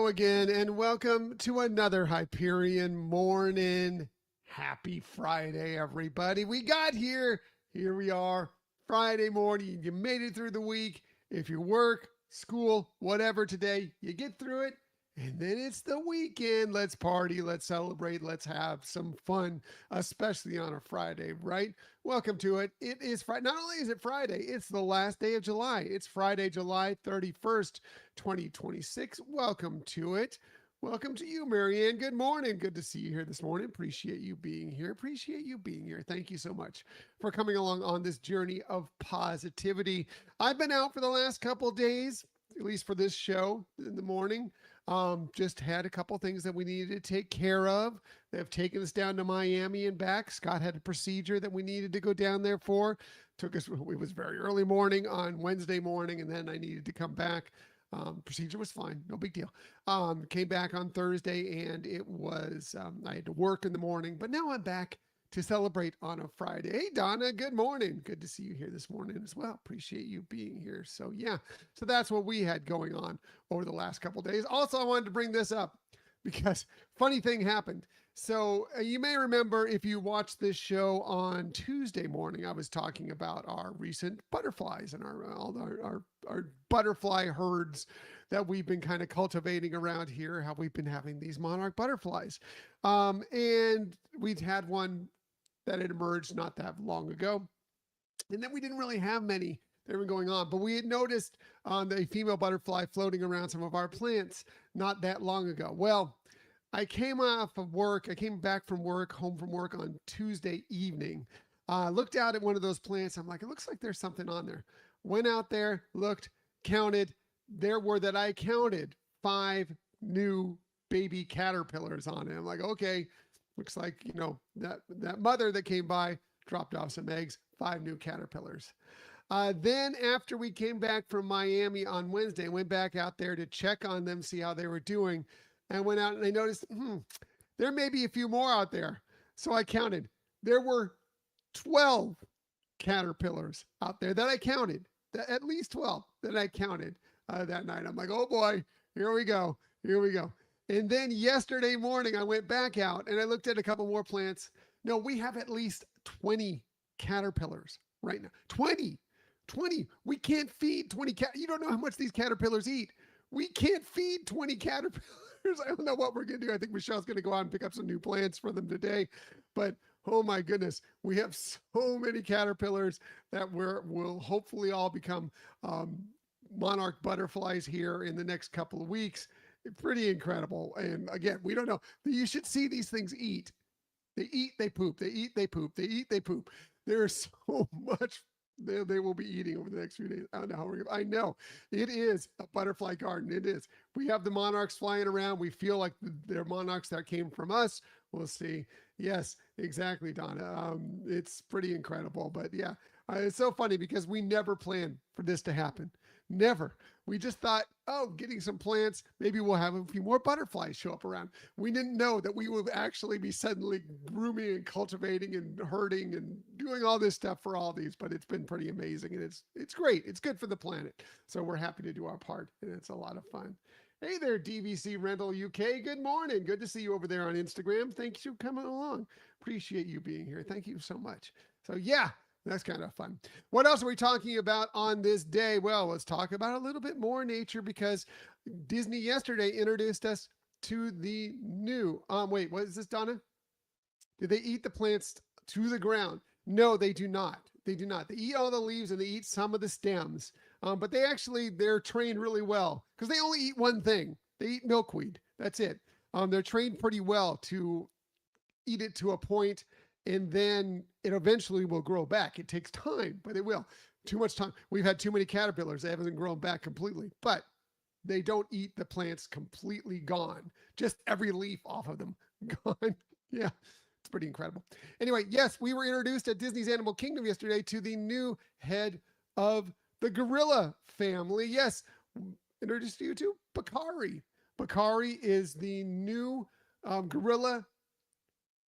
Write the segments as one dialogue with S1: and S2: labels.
S1: Hello again, and welcome to another Hyperion Morning. Happy Friday, everybody. We got here. Here we are, Friday morning. You made it through the week. If you work, school, whatever today, you get through it. And then it's the weekend. Let's party, let's celebrate, let's have some fun, especially on a Friday, right? Welcome to it. It is Friday. Not only is it Friday, it's the last day of July. It's Friday, July 31st, 2026. Welcome to it. Welcome to you, Marianne. Good morning. Good to see you here this morning. Appreciate you being here. Appreciate you being here. Thank you so much for coming along on this journey of positivity. I've been out for the last couple days, at least for this show in the morning. Just had a couple things that we needed to take care of. They've taken us down to Miami and back. Scott had a procedure that we needed to go down there for. It was very early morning on Wednesday morning, and then I needed to come back. Procedure was fine, no big deal. Came back on Thursday, and it was, I had to work in the morning, but now I'm back to celebrate on a Friday. Hey, Donna, good morning. Good to see you here this morning as well. Appreciate you being here. So yeah, so that's what we had going on over the last couple of days. Also, I wanted to bring this up because funny thing happened. So you may remember if you watched this show on Tuesday morning, I was talking about our recent butterflies and our butterfly herds that we've been kind of cultivating around here, how we've been having these monarch butterflies. And we'd had one that had emerged not that long ago. And then we didn't really have many that were going on, but we had noticed the female butterfly floating around some of our plants not that long ago. Well, I came off of work. I came back from work, home from work on Tuesday evening. Looked out at one of those plants. I'm like, it looks like there's something on there. Went out there, looked, counted. There were that I counted 5 new baby caterpillars on it. I'm like, okay, looks like, that mother that came by dropped off some eggs, 5 new caterpillars. Then after we came back from Miami on Wednesday, I went back out there to check on them, see how they were doing. I went out and I noticed there may be a few more out there. So I counted. There were 12 caterpillars out there that I counted, at least 12 that I counted that night. I'm like, oh boy, here we go. Here we go. And then yesterday morning, I went back out and I looked at a couple more plants. No, we have at least 20 caterpillars right now. 20. We can't feed 20 You don't know how much these caterpillars eat. We can't feed 20 caterpillars. I don't know what we're going to do. I think Michelle's going to go out and pick up some new plants for them today. But oh my goodness, we have so many caterpillars that will hopefully all become monarch butterflies here in the next couple of weeks. Pretty incredible. And again, we don't know. You should see these things eat. They eat, they poop. They eat, they poop. They eat, they poop. There's so much they will be eating over the next few days. I don't know how I know it is a butterfly garden. It is. We have the monarchs flying around. We feel like they're monarchs that came from us. We'll see. Yes, exactly, Donna. It's pretty incredible. But yeah, it's so funny because we never planned for this to happen. Never. We just thought, oh, getting some plants, maybe we'll have a few more butterflies show up around. We didn't know that we would actually be suddenly grooming and cultivating and herding and doing all this stuff for all these, but it's been pretty amazing and it's great. It's good for the planet. So we're happy to do our part and it's a lot of fun. Hey there, DVC Rental UK. Good morning. Good to see you over there on Instagram. Thanks for coming along. Appreciate you being here. Thank you so much. So yeah, that's kind of fun. What else are we talking about on this day? Well, let's talk about a little bit more nature because Disney yesterday introduced us to the new, wait, what is this, Donna? Do they eat the plants to the ground? No, they do not. They do not. They eat all the leaves and they eat some of the stems. But they're trained really well because they only eat one thing. They eat milkweed. That's it. They're trained pretty well to eat it to a point and then it eventually will grow back. It takes time, but it will. Too much time. We've had too many caterpillars. They haven't grown back completely, but they don't eat the plants completely gone. Just every leaf off of them gone. Yeah, it's pretty incredible. Anyway, yes, we were introduced at Disney's Animal Kingdom yesterday to the new head of the gorilla family. Yes, introduced to you to Bakari. Bakari is the new gorilla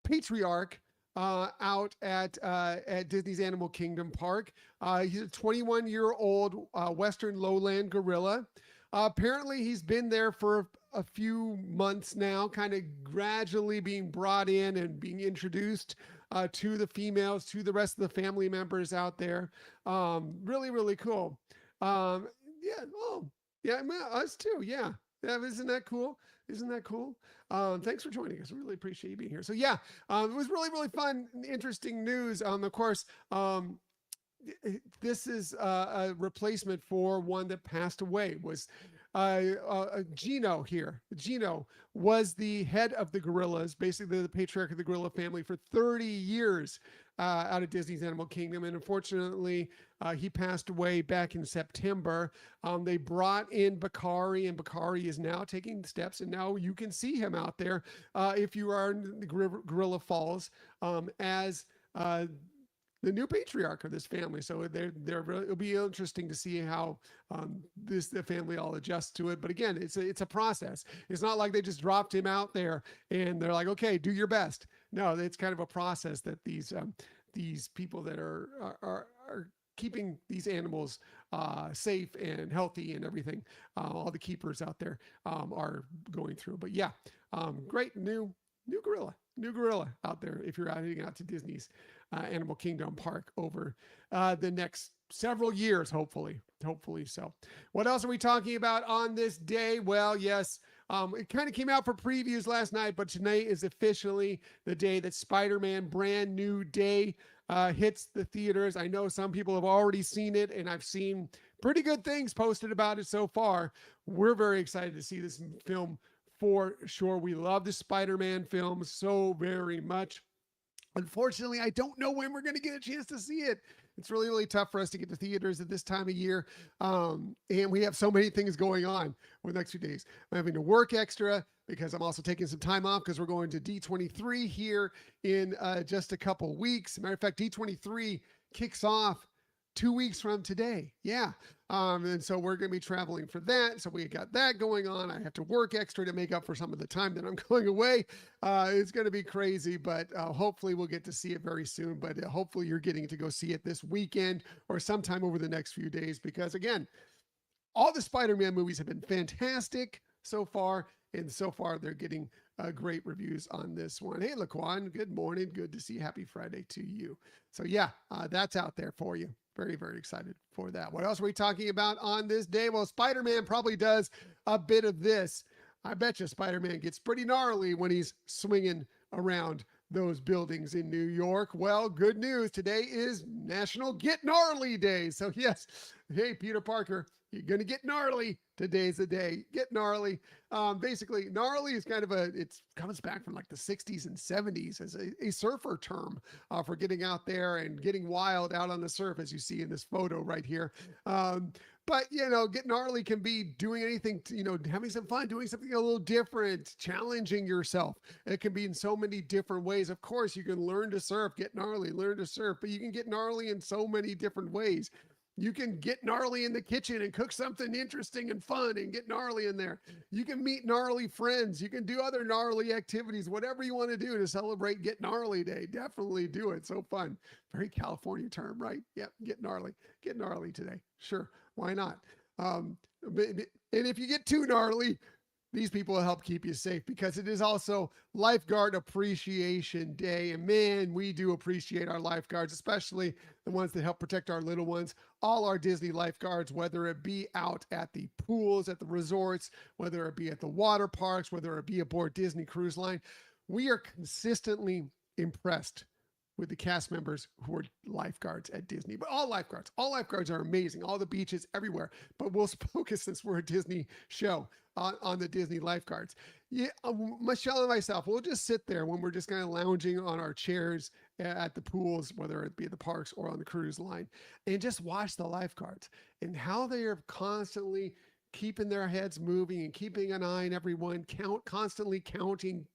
S1: patriarch out at Disney's Animal Kingdom Park. He's a 21-year-old Western lowland gorilla. Apparently, he's been there for a few months now, kind of gradually being brought in and being introduced to the females, to the rest of the family members out there. Really, really cool. Um, yeah. Oh, yeah. Us too. Yeah. Yeah. Isn't that cool? Isn't that cool? Thanks for joining us. I really appreciate you being here. So yeah, it was really, really fun, interesting news. Of course, this is a replacement for one that passed away. Was Gino here? Gino was the head of the gorillas, basically the patriarch of the gorilla family for 30 years out of Disney's Animal Kingdom, and unfortunately, he passed away back in September. They brought in Bakari, and Bakari is now taking steps, and now you can see him out there if you are in the Gorilla Falls as the new patriarch of this family. So it'll be interesting to see how the family all adjusts to it. But again, it's a process. It's not like they just dropped him out there and they're like, okay, do your best. No, it's kind of a process that these people that are keeping these animals safe and healthy and everything, all the keepers out there are going through. But yeah, great new gorilla out there if you're heading out to Disney's Animal Kingdom Park over the next several years, hopefully so. What else are we talking about on this day? Well, yes, it kind of came out for previews last night, but tonight is officially the day that Spider-Man Brand New Day hits the theaters. I know some people have already seen it, and I've seen pretty good things posted about it so far. We're very excited to see this film for sure. We love the Spider-Man films so very much. Unfortunately, I don't know when we're going to get a chance to see it. It's really, really tough for us to get to theaters at this time of year. And we have so many things going on for the next few days. I'm having to work extra because I'm also taking some time off because we're going to D23 here in just a couple weeks. Matter of fact, D23 kicks off 2 weeks from today. Yeah. And so we're going to be traveling for that. So we got that going on. I have to work extra to make up for some of the time that I'm going away. It's going to be crazy, but hopefully we'll get to see it very soon. But hopefully you're getting to go see it this weekend or sometime over the next few days, because again, all the Spider-Man movies have been fantastic so far. And so far they're getting great reviews on this one. Hey, Laquan, good morning. Good to see you. Happy Friday to you. So yeah, that's out there for you. Very, very excited for that. What else are we talking about on this day? Well, Spider-Man probably does a bit of this. I bet you Spider-Man gets pretty gnarly when he's swinging around those buildings in New York. Well, good news. Today is National Get Gnarly Day. So yes, hey, Peter Parker, you're going to get gnarly. Today's the day. Get gnarly. Basically, gnarly is kind of it comes back from like the 60s and 70s as a surfer term for getting out there and getting wild out on the surf, as you see in this photo right here. But, get gnarly can be doing anything, having some fun, doing something a little different, challenging yourself. It can be in so many different ways. Of course, you can learn to surf, get gnarly, learn to surf, but you can get gnarly in so many different ways. You can get gnarly in the kitchen and cook something interesting and fun and get gnarly in there. You can meet gnarly friends. You can do other gnarly activities, whatever you want to do to celebrate Get Gnarly Day. Definitely do it. So fun. Very California term, right? Yep. Get gnarly. Get gnarly today. Sure. Why not? And if you get too gnarly, these people will help keep you safe, because it is also Lifeguard Appreciation Day. And man, we do appreciate our lifeguards, especially the ones that help protect our little ones. All our Disney lifeguards, whether it be out at the pools, at the resorts, whether it be at the water parks, whether it be aboard Disney Cruise Line, we are consistently impressed with the cast members who are lifeguards at Disney. But all lifeguards are amazing. All the beaches, everywhere. But we'll focus, since we're a Disney show, on the Disney lifeguards. Yeah, Michelle and myself, we'll just sit there when we're just kind of lounging on our chairs at the pools, whether it be at the parks or on the cruise line, and just watch the lifeguards and how they are constantly keeping their heads moving and keeping an eye on everyone, constantly counting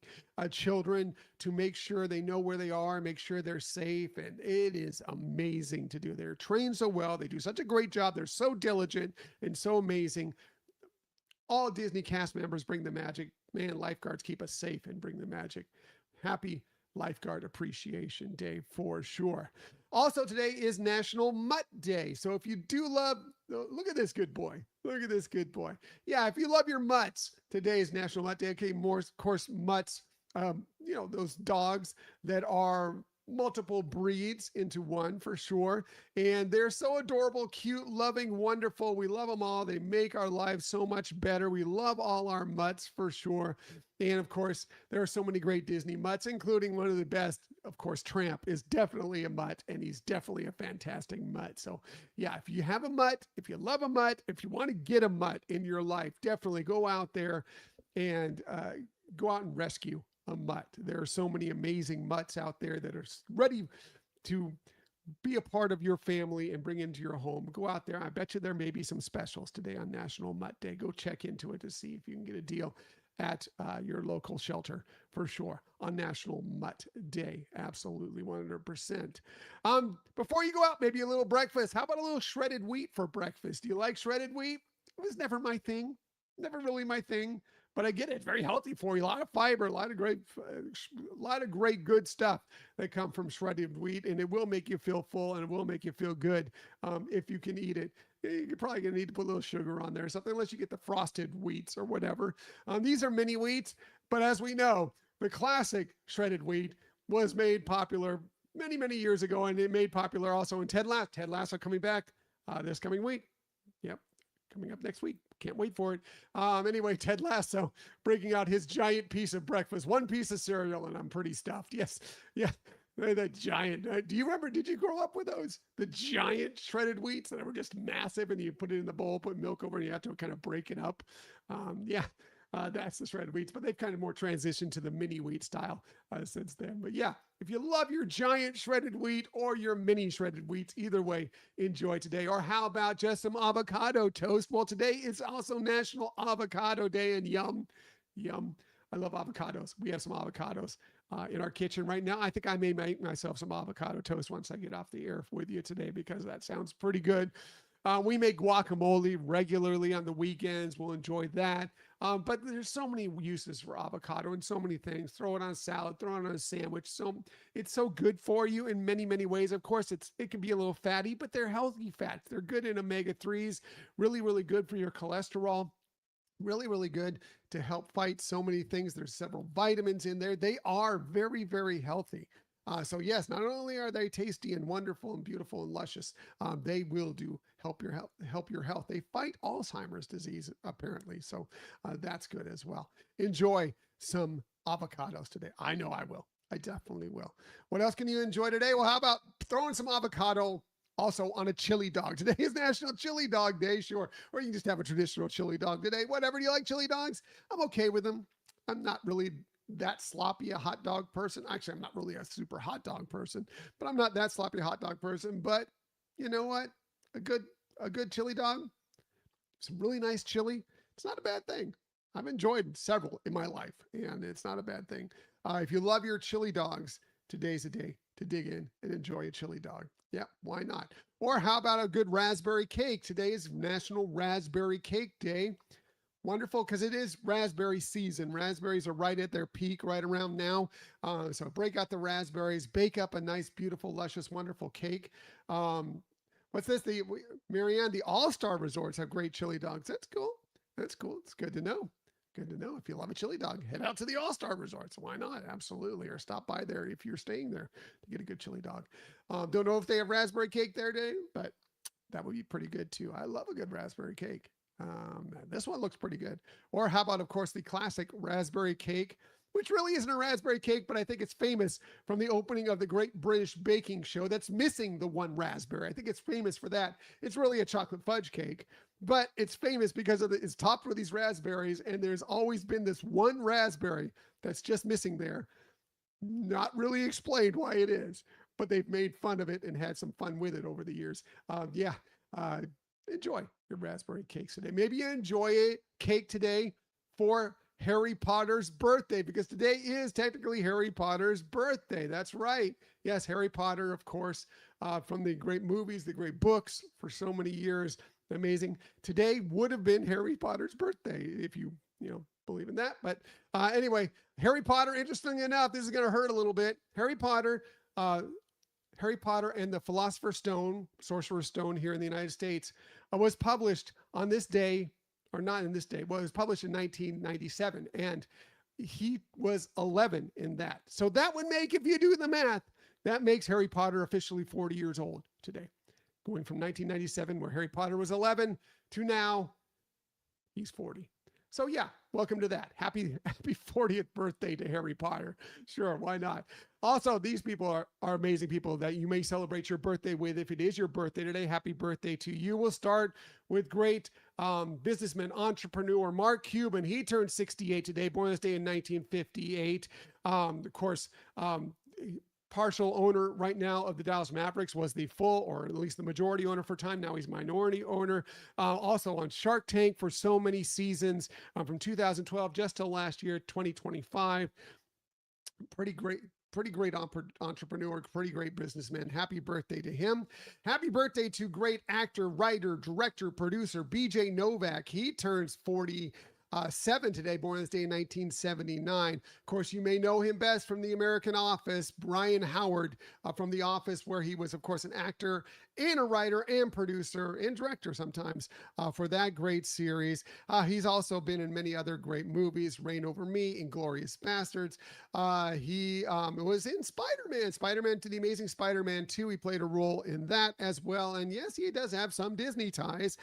S1: children to make sure they know where they are, make sure they're safe. And it is amazing to do. They're trained so well. They do such a great job. They're so diligent and so amazing. All Disney cast members bring the magic. Man, lifeguards keep us safe and bring the magic. Happy Lifeguard Appreciation Day for sure. Also, today is National Mutt Day. So if you do love, look at this good boy. Look at this good boy. Yeah, if you love your mutts, today is National Mutt Day. Okay, more, of course, mutts, those dogs that are multiple breeds into one for sure. And they're so adorable, cute, loving, wonderful. We love them all. They make our lives so much better. We love all our mutts for sure. And of course, there are so many great Disney mutts, including one of the best, of course, Tramp is definitely a mutt, and he's definitely a fantastic mutt. So, yeah, if you have a mutt, if you love a mutt, if you want to get a mutt in your life, definitely go out there and go out and rescue a mutt. There are so many amazing mutts out there that are ready to be a part of your family and bring into your home. Go out there. I bet you there may be some specials today on National Mutt Day. Go check into it to see if you can get a deal at your local shelter for sure on National Mutt Day. Absolutely, 100%. Before you go out, maybe a little breakfast. How about a little shredded wheat for breakfast? Do you like shredded wheat? It was never my thing. Never really my thing. But I get it. It's very healthy for you. A lot of fiber, a lot of great good stuff that come from shredded wheat, and it will make you feel full and it will make you feel good if you can eat it. You're probably going to need to put a little sugar on there or something, unless you get the frosted wheats or whatever. These are mini wheats, but as we know, the classic shredded wheat was made popular many, many years ago, and it made popular also in Ted Lasso. Ted Lasso coming back this coming week. Yep, coming up next week. Can't wait for it. Anyway, Ted Lasso breaking out his giant piece of breakfast, one piece of cereal, and I'm pretty stuffed. Yes, yeah, that giant. Do you remember? Did you grow up with those? The giant shredded wheats that were just massive, and you put it in the bowl, put milk over, and you have to kind of break it up. Yeah. That's the shredded wheats, but they've kind of more transitioned to the mini wheat style since then. But yeah, if you love your giant shredded wheat or your mini shredded wheats, either way, enjoy today. Or how about just some avocado toast? Well, today is also National Avocado Day, and yum, yum. I love avocados. We have some avocados in our kitchen right now. I think I may make myself some avocado toast once I get off the air with you today, because that sounds pretty good. We make guacamole regularly on the weekends. We'll enjoy that. But there's so many uses for avocado and so many things. Throw it on a salad, throw it on a sandwich. So it's so good for you in many, many ways. Of course, it can be a little fatty, but they're healthy fats. They're good in omega-3s, really, really good for your cholesterol. Really, really good to help fight so many things. There's several vitamins in there. They are very, very healthy. So yes, not only are they tasty and wonderful and beautiful and luscious, they will do help your health. Help your health. They fight Alzheimer's disease apparently, so that's good as well. Enjoy some avocados today. I know I will. I definitely will. What else can you enjoy today? Well, how about throwing some avocado also on a chili dog? Today is National Chili Dog Day, sure. Or you can just have a traditional chili dog today. Whatever. Do you like chili dogs? I'm okay with them. I'm not really that sloppy a hot dog person. Actually, I'm not really a super hot dog person, but I'm not that sloppy hot dog person. But you know what? A good chili dog, some really nice chili. It's not a bad thing. I've enjoyed several in my life, and it's not a bad thing. If you love your chili dogs, today's a day to dig in and enjoy a chili dog. Yeah, why not? Or how about a good raspberry cake? Today is National Raspberry Cake Day. Wonderful, because it is raspberry season. Raspberries are right at their peak right around now. So break out the raspberries, bake up a nice, beautiful, luscious, wonderful cake. What's this? Marianne, the All-Star Resorts have great chili dogs. That's cool. That's cool. It's good to know. Good to know. If you love a chili dog, head out to the All-Star Resorts. Why not? Absolutely. Or stop by there if you're staying there to get a good chili dog. Don't know if they have raspberry cake there today, but that would be pretty good too. I love a good raspberry cake. This one looks pretty good. Or how about, of course, the classic raspberry cake, which really isn't a raspberry cake, but I think it's famous from the opening of the Great British Baking Show that's missing the one raspberry. I think it's famous for that. It's really a chocolate fudge cake, but it's famous because it's topped with these raspberries, and there's always been this one raspberry that's just missing there. Not really explained why it is, but they've made fun of it and had some fun with it over the years. Enjoy your raspberry cakes today. Maybe you enjoy a cake today for Harry Potter's birthday, because today is technically Harry Potter's birthday. That's right. Yes, Harry Potter, of course, from the great movies, the great books for so many years. Amazing. Today would have been Harry Potter's birthday, if you believe in that. But anyway, Harry Potter, interestingly enough, this is going to hurt a little bit. Harry Potter, Harry Potter and the Philosopher's Stone, Sorcerer's Stone here in the United States, was published on this day, or not in this day, well, it was published in 1997, and he was 11 in that. So that would make, if you do the math, that makes Harry Potter officially 40 years old today. Going from 1997, where Harry Potter was 11, to now, he's 40. So yeah, welcome to that. Happy 40th birthday to Harry Potter. Sure, why not? Also, these people are amazing people that you may celebrate your birthday with. If it is your birthday today, happy birthday to you. We'll start with great businessman, entrepreneur Mark Cuban. He turned 68 today, born this day in 1958. Of course, partial owner right now of the Dallas Mavericks, was the full, or at least the majority owner for time. Now he's minority owner. Also on Shark Tank for so many seasons, from 2012 just till last year, 2025. Pretty great entrepreneur, pretty great businessman. Happy birthday to him. Happy birthday to great actor, writer, director, producer, BJ Novak. He turns 47 today, born this day in 1979. Of course, you may know him best from The American Office, Brian Howard from The Office, where he was, of course, an actor and a writer and producer and director sometimes for that great series. He's also been in many other great movies, Reign Over Me, Inglourious Bastards. He was in Spider-Man to the Amazing Spider-Man 2. He played a role in that as well. And yes, he does have some Disney ties.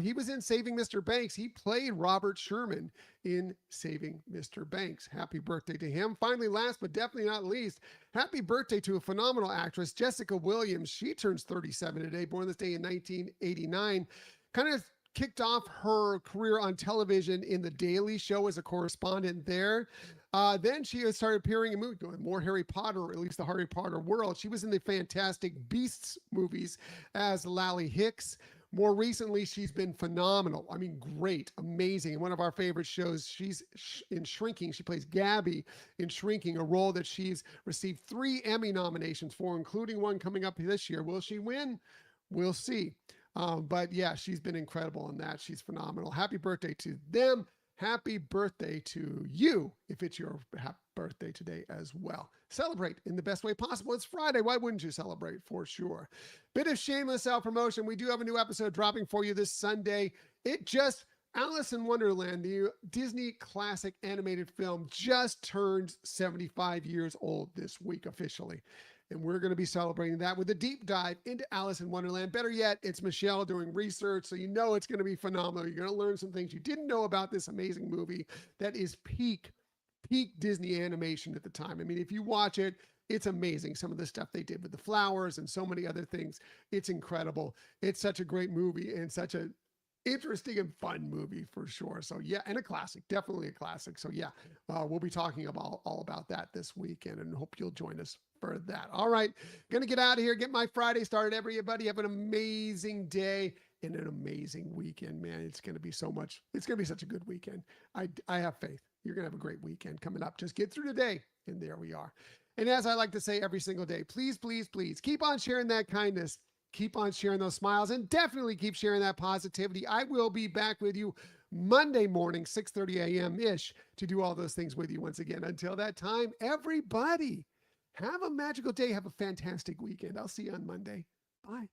S1: He was in Saving Mr. Banks. He played Robert Sherman in Saving Mr. Banks. Happy birthday to him. Finally, last but definitely not least, happy birthday to a phenomenal actress, Jessica Williams. She turns 37 today, born this day in 1989. Kind of kicked off her career on television in The Daily Show as a correspondent there. Then she started appearing in movies, doing more Harry Potter, or at least the Harry Potter world. She was in the Fantastic Beasts movies as Lally Hicks. More recently, she's been phenomenal. I mean, great, amazing. In one of our favorite shows, she's in Shrinking. She plays Gabby in Shrinking, a role that she's received 3 Emmy nominations for, including one coming up this year. Will she win? We'll see. But yeah, she's been incredible in that. She's phenomenal. Happy birthday to them. Happy birthday to you, if it's your birthday today as well. Celebrate in the best way possible. It's Friday. Why wouldn't you celebrate? For sure. Bit of shameless self-promotion. We do have a new episode dropping for you this Sunday. Alice in Wonderland, the Disney classic animated film, just turned 75 years old this week officially. And we're going to be celebrating that with a deep dive into Alice in Wonderland. Better yet, it's Michelle doing research, so you know it's going to be phenomenal. You're going to learn some things you didn't know about this amazing movie that is peak Disney animation at the time. I mean, if you watch it, it's amazing. Some of the stuff they did with the flowers and so many other things. It's incredible. It's such a great movie and such a interesting and fun movie for sure. So yeah, and a classic, definitely a classic. So yeah, we'll be talking about all about that this weekend, and hope you'll join us for that. All right, gonna get out of here, get my Friday started. Everybody have an amazing day and an amazing weekend, man. It's gonna be so much. It's gonna be such a good weekend. I have faith. You're gonna have a great weekend coming up. Just get through today, and there we are. And as I like to say every single day, please, please, please keep on sharing that kindness. Keep on sharing those smiles, and definitely keep sharing that positivity. I will be back with you Monday morning, 6:30 a.m.-ish, to do all those things with you once again. Until that time, everybody, have a magical day. Have a fantastic weekend. I'll see you on Monday. Bye.